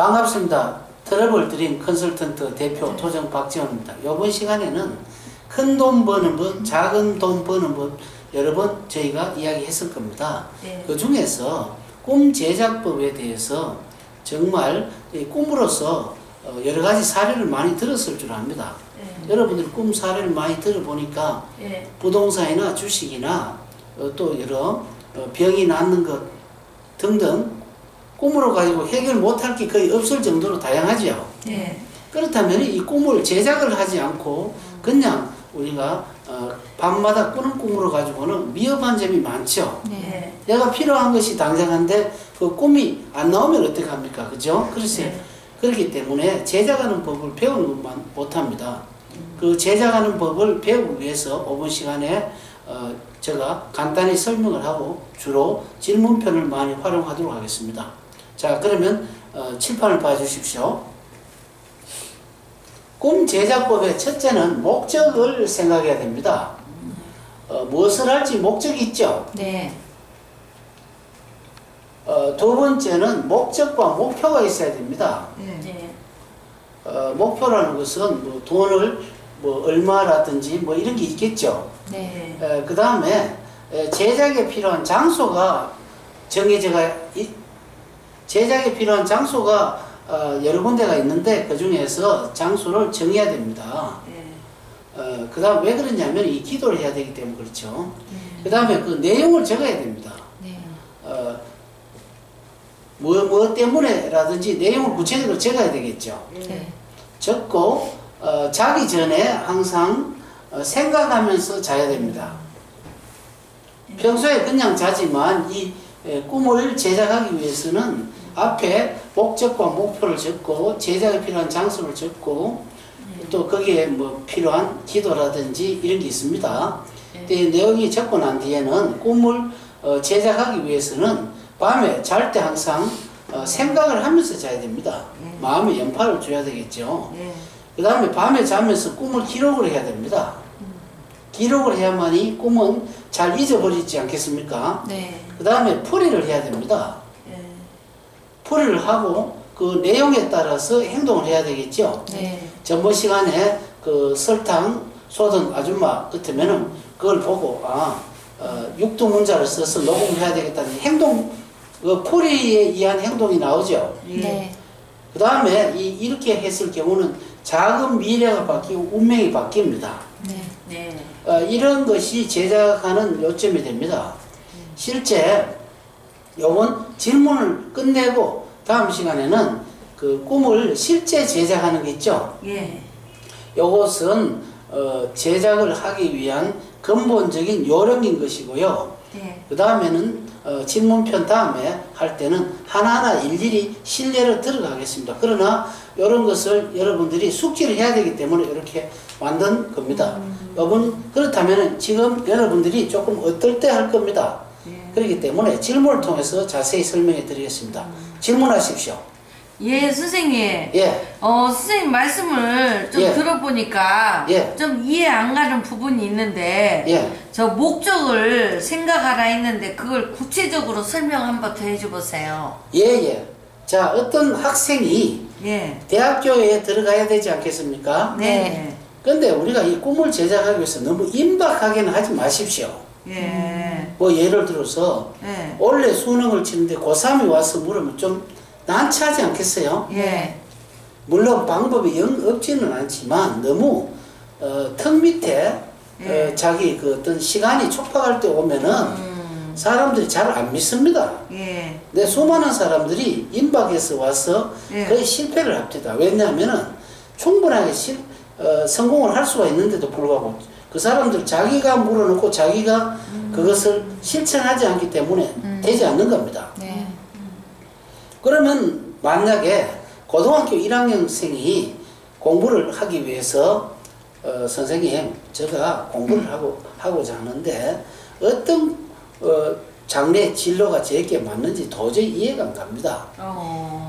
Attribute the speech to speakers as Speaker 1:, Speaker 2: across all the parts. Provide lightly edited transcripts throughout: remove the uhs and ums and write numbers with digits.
Speaker 1: 반갑습니다. 트러블 드림 컨설턴트 대표 토정 박지원입니다. 이번 시간에는 큰 돈 버는 법, 작은 돈 버는 법 여러 번 저희가 이야기했을 겁니다.
Speaker 2: 네.
Speaker 1: 그 중에서 꿈 제작법에 대해서 정말 꿈으로서 여러 가지 사례를 많이 들었을 줄 압니다.
Speaker 2: 네.
Speaker 1: 여러분들이 꿈 사례를 많이 들어보니까
Speaker 2: 네.
Speaker 1: 부동산이나 주식이나 또 여러 병이 낫는 것 등등 꿈으로 가지고 해결 못할 게 거의 없을 정도로 다양하죠.
Speaker 2: 네.
Speaker 1: 그렇다면 이 꿈을 제작을 하지 않고 그냥 우리가 밤마다 꾸는 꿈으로 가지고는 위험한 점이 많죠.
Speaker 2: 네.
Speaker 1: 내가 필요한 것이 당장한데 그 꿈이 안 나오면 어떡합니까? 그죠? 그래서
Speaker 2: 네.
Speaker 1: 그렇기 때문에 제작하는 법을 배우는 것만 못합니다. 그 제작하는 법을 배우기 위해서 5분 시간에 제가 간단히 설명을 하고 주로 질문편을 많이 활용하도록 하겠습니다. 자, 그러면 칠판을 봐주십시오. 꿈 제작법의 첫째는 목적을 생각해야 됩니다. 무엇을 할지 목적이 있죠.
Speaker 2: 네.
Speaker 1: 두 번째는 목적과 목표가 있어야 됩니다.
Speaker 2: 네.
Speaker 1: 목표라는 것은 뭐 돈을 뭐 얼마라든지 뭐 이런 게 있겠죠.
Speaker 2: 네.
Speaker 1: 그 다음에 제작에 필요한 장소가 제작에 필요한 장소가 여러 군데가 있는데 그 중에서 장소를 정해야 됩니다.
Speaker 2: 네.
Speaker 1: 그 다음 왜 그러냐면 이 기도를 해야 되기 때문에 그렇죠.
Speaker 2: 네.
Speaker 1: 그 다음에 그 내용을 적어야 됩니다.
Speaker 2: 네.
Speaker 1: 뭐 때문에 라든지 내용을 구체적으로 적어야 되겠죠.
Speaker 2: 네.
Speaker 1: 적고 자기 전에 항상 생각하면서 자야 됩니다. 평소에 그냥 자지만 이 꿈을 제작하기 위해서는 앞에 목적과 목표를 적고 제작에 필요한 장소를 적고 또 거기에 뭐 필요한 기도라든지 이런 게 있습니다. 내용이 적고 난 뒤에는 꿈을 제작하기 위해서는 밤에 잘 때 항상 생각을 하면서 자야 됩니다. 마음에 연파를 줘야 되겠죠. 그 다음에 밤에 자면서 꿈을 기록을 해야 됩니다. 기록을 해야만이 꿈은 잘 잊어버리지 않겠습니까?
Speaker 2: 네.
Speaker 1: 그 다음에 풀이를 해야 됩니다.
Speaker 2: 네.
Speaker 1: 풀이를 하고 그 내용에 따라서 행동을 해야 되겠죠.
Speaker 2: 네.
Speaker 1: 전번 시간에 그 설탕 쏟은 아줌마 같으면은 그걸 보고 육두문자를 써서 녹음을 해야 되겠다는 행동, 그 풀이에 의한 행동이 나오죠.
Speaker 2: 네.
Speaker 1: 그 다음에 이렇게 했을 경우는 작은 미래가 바뀌고 운명이 바뀝니다.
Speaker 2: 네. 네.
Speaker 1: 이런 것이 제작하는 요점이 됩니다. 실제 요번 질문을 끝내고 다음 시간에는 그 꿈을 실제 제작하는 게 있죠.
Speaker 2: 예.
Speaker 1: 요것은 제작을 하기 위한 근본적인 요령인 것이고요.
Speaker 2: 네.
Speaker 1: 그 다음에는 질문편 다음에 할 때는 하나하나 일일이 실례를 들어가겠습니다. 그러나 이런 것을 여러분들이 숙지를 해야 되기 때문에 이렇게 만든 겁니다. 여러분 그렇다면 지금 여러분들이 조금 어떨 때 할 겁니다. 그렇기 때문에 질문을 통해서 자세히 설명해 드리겠습니다. 질문하십시오.
Speaker 2: 예, 선생님.
Speaker 1: 예.
Speaker 2: 선생님 말씀을 좀
Speaker 1: 예.
Speaker 2: 들어보니까
Speaker 1: 예.
Speaker 2: 좀 이해 안 가는 부분이 있는데
Speaker 1: 예.
Speaker 2: 저 목적을 생각하라 했는데 그걸 구체적으로 설명 한번 더 해줘 보세요.
Speaker 1: 예. 자, 어떤 학생이
Speaker 2: 예.
Speaker 1: 대학교에 들어가야 되지 않겠습니까?
Speaker 2: 네.
Speaker 1: 근데 우리가 이 꿈을 제작하기 위해서 너무 임박하게는 하지 마십시오.
Speaker 2: 예.
Speaker 1: 뭐 예를 들어서
Speaker 2: 예.
Speaker 1: 원래 수능을 치는데 고3이 와서 물으면 좀 난처하지 않겠어요?
Speaker 2: 예.
Speaker 1: 물론 방법이 영 없지는 않지만 너무 턱 밑에 자기 그 어떤 시간이 촉박할 때 오면은 사람들이 잘 안 믿습니다.
Speaker 2: 예.
Speaker 1: 근데 수많은 사람들이 임박해서 와서
Speaker 2: 예.
Speaker 1: 거의 실패를 합니다. 왜냐하면은 충분하게 성공을 할 수가 있는데도 불구하고 그 사람들 자기가 물어놓고 자기가 그것을 실천하지 않기 때문에 되지 않는 겁니다.
Speaker 2: 네.
Speaker 1: 그러면 만약에 고등학교 1학년생이 공부를 하기 위해서 선생님 제가 공부를 하고자 하는데 어떤 장래 진로가 제게 맞는지 도저히 이해가 안 갑니다.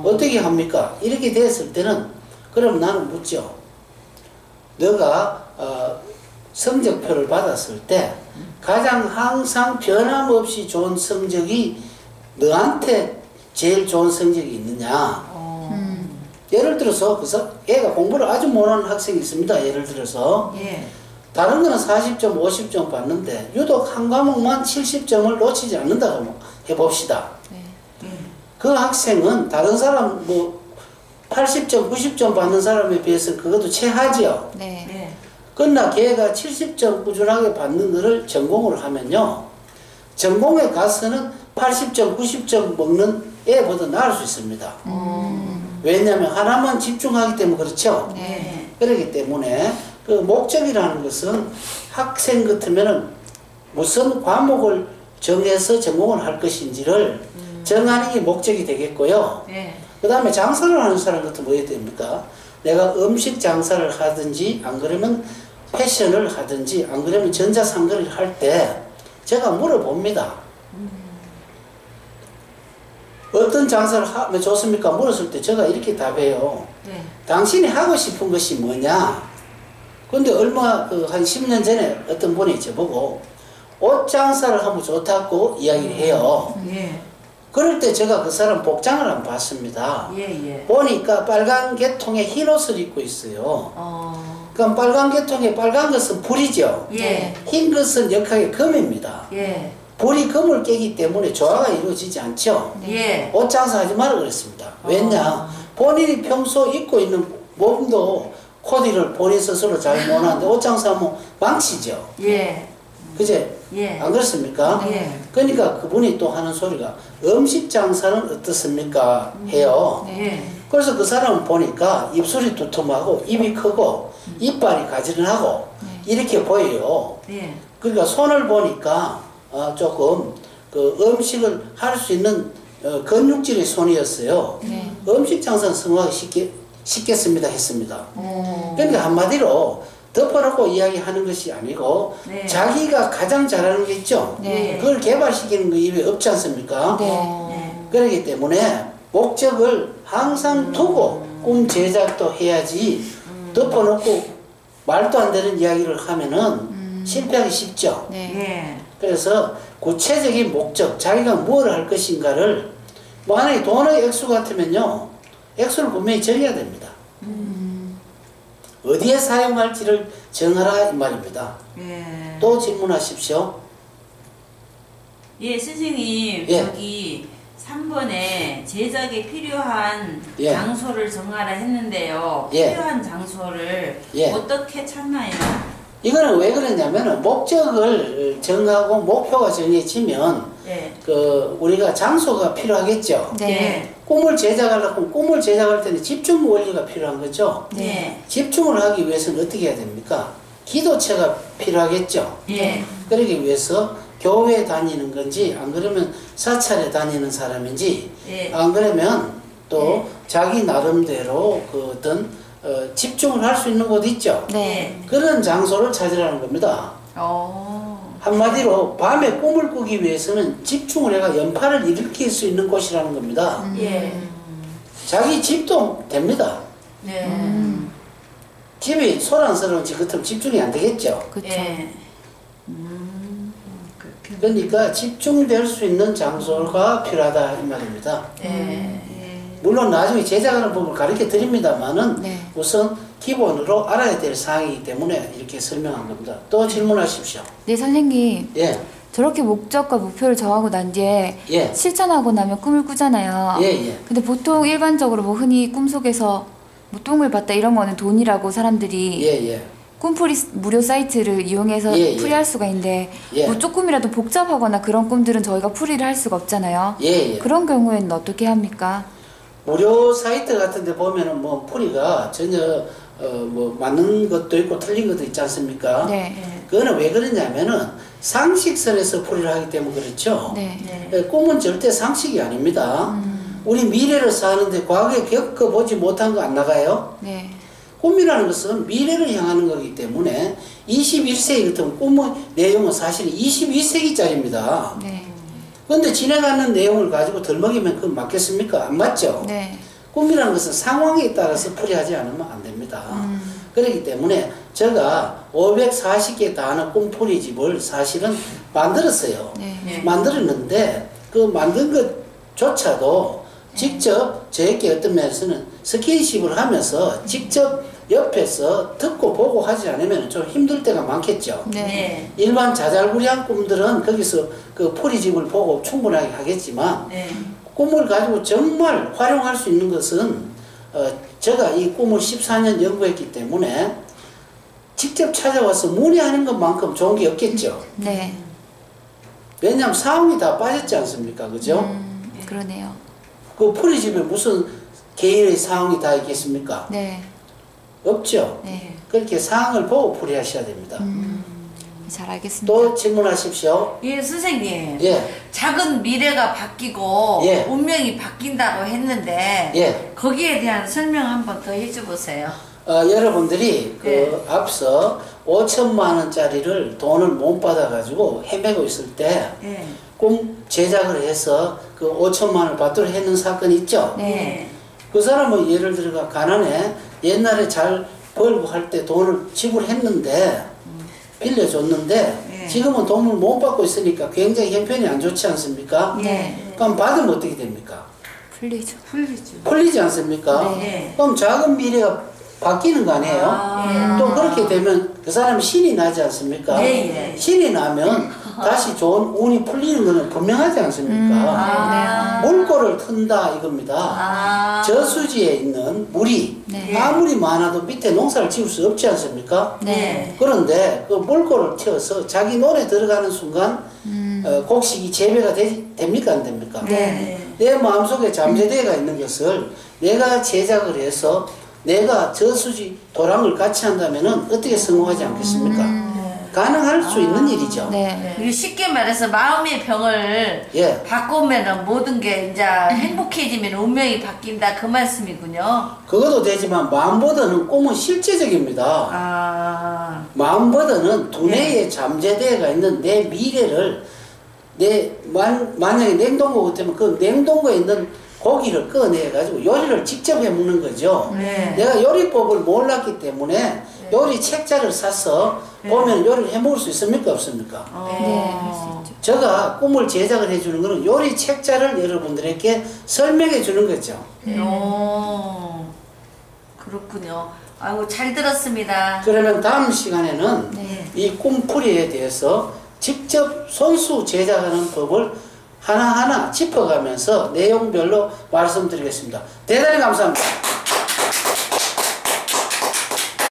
Speaker 1: 어떻게 합니까? 이렇게 됐을 때는 그럼 나는 묻죠. 너가 성적표를 받았을 때 가장 항상 변함없이 좋은 성적이 너한테 제일 좋은 성적이 있느냐? 예를 들어서 애가 공부를 아주 못하는 학생이 있습니다. 예를 들어서
Speaker 2: 예.
Speaker 1: 다른 거는 40점, 50점 받는데 유독 한 과목만 70점을 놓치지 않는다고 해봅시다. 그 학생은 다른 사람 뭐 80점, 90점 받는 사람에 비해서 그것도 최하지요.
Speaker 3: 네.
Speaker 2: 예.
Speaker 1: 그러나 걔가 70점 꾸준하게 받는 거를 전공을 하면요. 전공에 가서는 80점, 90점 먹는 애보다 나을 수 있습니다. 왜냐하면 하나만 집중하기 때문에 그렇죠.
Speaker 2: 네.
Speaker 1: 그렇기 때문에 그 목적이라는 것은 학생 같으면은 무슨 과목을 정해서 전공을 할 것인지를 정하는 게 목적이 되겠고요.
Speaker 2: 네.
Speaker 1: 그 다음에 장사를 하는 사람 같은 뭐 해야 됩니까? 내가 음식 장사를 하든지 안 그러면 패션을 하든지 안 그러면 전자상거래를 할 때 제가 물어봅니다. 어떤 장사를 하면 좋습니까? 물었을 때 제가 이렇게 답해요.
Speaker 2: 네.
Speaker 1: 당신이 하고 싶은 것이 뭐냐? 근데 한 10년 전에 어떤 분이 저보고 옷 장사를 하면 좋다고 이야기를 해요.
Speaker 2: 예.
Speaker 1: 그럴 때 제가 그 사람 복장을 한번 봤습니다.
Speaker 2: 예.
Speaker 1: 보니까 빨간 계통의 흰 옷을 입고 있어요. 그럼 빨간 계통의 빨간 것은 불이죠.
Speaker 2: 예.
Speaker 1: 흰 것은 역하게 금입니다.
Speaker 2: 예.
Speaker 1: 불이 금을 깨기 때문에 조화가 이루어지지 않죠.
Speaker 2: 예.
Speaker 1: 옷 장사하지 말라 그랬습니다. 왜냐? 본인이 평소 입고 있는 몸도 코디를 본인 스스로 잘 못하는데 옷 장사하면 망치죠.
Speaker 2: 예.
Speaker 1: 그제?
Speaker 2: 예.
Speaker 1: 안 그렇습니까?
Speaker 2: 예.
Speaker 1: 그러니까 그분이 또 하는 소리가 음식 장사는 어떻습니까? 해요.
Speaker 2: 예.
Speaker 1: 그래서 그 사람을 보니까 입술이 두툼하고 입이 크고 이빨이 가지런하고 이렇게 보여요.
Speaker 2: 예.
Speaker 1: 그러니까 손을 보니까 조금 그 음식을 할 수 있는 근육질의 손이었어요.
Speaker 3: 네.
Speaker 1: 음식 장사는 성공하기 쉽겠습니다 했습니다.
Speaker 2: 오.
Speaker 1: 그러니까 한마디로 덮어놓고 이야기하는 것이 아니고
Speaker 2: 네.
Speaker 1: 자기가 가장 잘하는 게 있죠.
Speaker 3: 네.
Speaker 1: 그걸 개발시키는 거 입에 없지 않습니까?
Speaker 3: 네.
Speaker 1: 그렇기 때문에 목적을 항상 두고 꿈 제작도 해야지 덮어놓고 말도 안 되는 이야기를 하면은 실패하기 쉽죠.
Speaker 3: 네.
Speaker 2: 예.
Speaker 1: 그래서 구체적인 목적, 자기가 뭘 할 것인가를 만약에 돈의 액수 같으면요. 액수를 분명히 정해야 됩니다. 어디에 사용할지를 정하라 이 말입니다.
Speaker 2: 예.
Speaker 1: 또 질문하십시오.
Speaker 4: 예, 선생님,
Speaker 1: 예.
Speaker 4: 여기 3번에 제작에 필요한
Speaker 1: 예.
Speaker 4: 장소를 정하라 했는데요.
Speaker 1: 예.
Speaker 4: 필요한 장소를
Speaker 1: 예.
Speaker 4: 어떻게 찾나요?
Speaker 1: 이거는 왜 그러냐면은 목적을 정하고 목표가 정해지면
Speaker 4: 예.
Speaker 1: 우리가 장소가 필요하겠죠.
Speaker 3: 네.
Speaker 1: 꿈을 제작하려면 꿈을 제작할 때는 집중 원리가 필요한 거죠.
Speaker 4: 네.
Speaker 1: 집중을 하기 위해서는 어떻게 해야 됩니까? 기도체가 필요하겠죠.
Speaker 4: 예.
Speaker 1: 그러기 위해서 교회에 다니는 건지 안 그러면 사찰에 다니는 사람인지
Speaker 4: 예.
Speaker 1: 안 그러면 또 자기 나름대로 그 어떤 집중을 할 수 있는 곳 있죠.
Speaker 3: 네.
Speaker 1: 그런 장소를 찾으라는 겁니다. 한마디로 밤에 꿈을 꾸기 위해서는 집중을 해가 연파를 일으킬 수 있는 곳이라는 겁니다.
Speaker 4: 예.
Speaker 1: 자기 집도 됩니다.
Speaker 4: 네.
Speaker 1: 집이 소란스러운 집 같으면 집중이 안 되겠죠.
Speaker 3: 그쵸.
Speaker 4: 예.
Speaker 1: 그러니까 집중될 수 있는 장소가 필요하다 이 말입니다.
Speaker 4: 예.
Speaker 1: 물론 나중에 제작하는 법을 가르쳐 드립니다만은
Speaker 3: 네.
Speaker 1: 우선 기본으로 알아야 될 사항이기 때문에 이렇게 설명한 겁니다. 또 질문하십시오.
Speaker 3: 네, 선생님.
Speaker 1: 예,
Speaker 3: 저렇게 목적과 목표를 정하고 난 뒤에
Speaker 1: 예,
Speaker 3: 실천하고 나면 꿈을 꾸잖아요.
Speaker 1: 예, 예.
Speaker 3: 근데 보통 일반적으로 뭐 흔히 꿈속에서 뭐 똥을 봤다 이런 거는 돈이라고 사람들이
Speaker 1: 예, 예.
Speaker 3: 꿈풀이 무료 사이트를 이용해서
Speaker 1: 예, 예.
Speaker 3: 풀이할 수가 있는데
Speaker 1: 예.
Speaker 3: 뭐 조금이라도 복잡하거나 그런 꿈들은 저희가 풀이를 할 수가 없잖아요.
Speaker 1: 예, 예.
Speaker 3: 그런 경우에는 어떻게 합니까?
Speaker 1: 무료 사이트 같은 데 보면은 뭐 풀이가 전혀 뭐 맞는 것도 있고 틀린 것도 있지 않습니까?
Speaker 3: 네.
Speaker 1: 그거는 왜 그러냐면은 상식선에서 풀이를 하기 때문에 그렇죠.
Speaker 3: 네.
Speaker 1: 꿈은 절대 상식이 아닙니다. 우리 미래를 사는데 과거에 겪어보지 못한 거 안 나가요?
Speaker 3: 네.
Speaker 1: 꿈이라는 것은 미래를 향하는 거기 때문에 21세기 같은 꿈의 내용은 사실 22세기짜리입니다.
Speaker 3: 네.
Speaker 1: 그런데 지나가는 내용을 가지고 덜먹이면 그건 맞겠습니까? 안 맞죠?
Speaker 3: 네.
Speaker 1: 꿈이라는 것은 상황에 따라서 풀이하지 않으면 안 됩니다. 그렇기 때문에 제가 540개 다하는 꿈풀이 집을 사실은 만들었어요.
Speaker 3: 네.
Speaker 4: 예.
Speaker 1: 만들었는데 그 만든 것조차도 직접 저에게 어떤 면에서는 스킨십을 하면서 직접 옆에서 듣고 보고 하지 않으면 좀 힘들 때가 많겠죠.
Speaker 2: 네.
Speaker 1: 일반 자잘구리한 꿈들은 거기서 그 포리집을 보고 충분하게 하겠지만
Speaker 2: 네.
Speaker 1: 꿈을 가지고 정말 활용할 수 있는 것은 제가 이 꿈을 14년 연구했기 때문에 직접 찾아와서 문의하는 것만큼 좋은 게 없겠죠.
Speaker 3: 네.
Speaker 1: 왜냐하면 사항이 다 빠졌지 않습니까? 그죠?
Speaker 3: 그러네요.
Speaker 1: 그 포리집에 무슨 개인의 사항이 다 있겠습니까?
Speaker 3: 네.
Speaker 1: 없죠.
Speaker 3: 네.
Speaker 1: 그렇게 사항을 보고 풀이하셔야 됩니다.
Speaker 3: 잘 알겠습니다.
Speaker 1: 또 질문하십시오.
Speaker 2: 예, 선생님.
Speaker 1: 예,
Speaker 2: 작은 미래가 바뀌고
Speaker 1: 예.
Speaker 2: 운명이 바뀐다고 했는데
Speaker 1: 예.
Speaker 2: 거기에 대한 설명 한번 더 해줘보세요.
Speaker 1: 여러분들이 그
Speaker 2: 네.
Speaker 1: 앞서 5천만 원짜리를 돈을 못 받아가지고 헤매고 있을 때
Speaker 2: 예.
Speaker 1: 꿈 제작을 해서 그 5천만 원을 받도록 했는 사건이 있죠.
Speaker 3: 네.
Speaker 1: 그 사람은 예를 들어 가난해 옛날에 잘 벌고 할 때 돈을 지불했는데 빌려줬는데
Speaker 2: 네.
Speaker 1: 지금은 돈을 못 받고 있으니까 굉장히 형편이 안 좋지 않습니까?
Speaker 2: 네.
Speaker 1: 그럼 받으면 어떻게 됩니까?
Speaker 3: 풀리죠.
Speaker 2: 풀리죠.
Speaker 1: 풀리지 않습니까?
Speaker 2: 네.
Speaker 1: 그럼 작은 미래가 바뀌는 거 아니에요?
Speaker 2: 아.
Speaker 1: 또 그렇게 되면 그 사람이 신이 나지 않습니까?
Speaker 2: 네, 예.
Speaker 1: 신이 나면 다시 좋은 운이 풀리는 것은 분명하지 않습니까?
Speaker 2: 아.
Speaker 1: 물꼬를 튼다 이겁니다.
Speaker 2: 아.
Speaker 1: 저수지에 있는 물이
Speaker 3: 네.
Speaker 1: 아무리 많아도 밑에 농사를 지을 수 없지 않습니까?
Speaker 3: 네.
Speaker 1: 그런데 그 물꼬를 튀어서 자기 논에 들어가는 순간 곡식이 재배가 됩니까 안 됩니까?
Speaker 2: 네.
Speaker 1: 내 마음속에 잠재대가 있는 것을 내가 제작을 해서 내가 저수지 도랑을 같이 한다면은 어떻게 성공하지 않겠습니까? 가능할 수 있는 일이죠.
Speaker 3: 네.
Speaker 2: 이게 쉽게 말해서 마음의 병을
Speaker 1: 예.
Speaker 2: 바꾸면 모든 게 이제 행복해지면 운명이 바뀐다 그 말씀이군요.
Speaker 1: 그것도 되지만 마음보다는 꿈은 실제적입니다.
Speaker 2: 아.
Speaker 1: 마음보다는 두뇌에 잠재대가 있는 내 미래를 만약에 냉동고 같으면 그 냉동고에 있는 고기를 꺼내가지고 요리를 직접 해 먹는 거죠.
Speaker 2: 네.
Speaker 1: 내가 요리법을 몰랐기 때문에 요리 책자를 사서 보면 요리를 해 먹을 수 있습니까? 없습니까?
Speaker 3: 네, 할 수 있죠.
Speaker 1: 제가 꿈을 제작을 해주는 것은 요리 책자를 여러분들에게 설명해 주는 거죠.
Speaker 2: 오. 그렇군요. 아이고 잘 들었습니다.
Speaker 1: 그러면 다음 시간에는
Speaker 3: 네.
Speaker 1: 이 꿈풀이에 대해서 직접 손수 제작하는 법을 하나하나 짚어가면서 내용별로 말씀드리겠습니다. 대단히 감사합니다.